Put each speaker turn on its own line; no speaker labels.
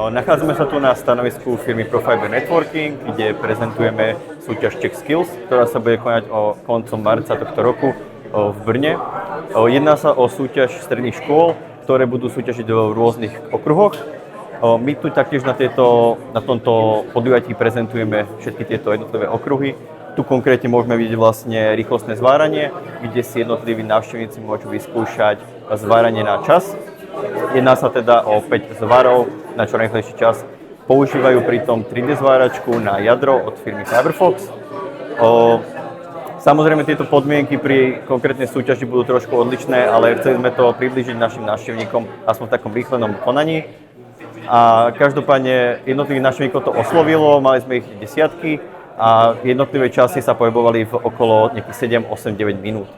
Nachádzame sa tu na stanovisku firmy Profiber Networking, kde prezentujeme súťaž Czech Skills, ktorá sa bude konať koncom marca tohto roku v Brne. Jedná sa o súťaž stredných škôl, ktoré budú súťažiť v rôznych okruhoch. My tu taktiež na tomto podujatí prezentujeme všetky tieto jednotlivé okruhy. Tu konkrétne môžeme vidieť vlastne rýchlostné zváranie, kde si jednotliví návštevníci môžu vyskúšať zváranie na čas. Jedná sa teda o 5 zvarov na čo najrýchlejší čas. Používajú pritom 3D zváračku na jadro od firmy Fiberfox. Samozrejme tieto podmienky pri konkrétnej súťaži budú trošku odlišné, ale chceli sme to priblížiť našim návštevníkom aspoň v takom rýchlenom konaní. A každopádne jednotlivých návštevníkov to oslovilo, mali sme ich desiatky a jednotlivé časy sa pohybovali v okolo nejakých 7, 8, 9 minút.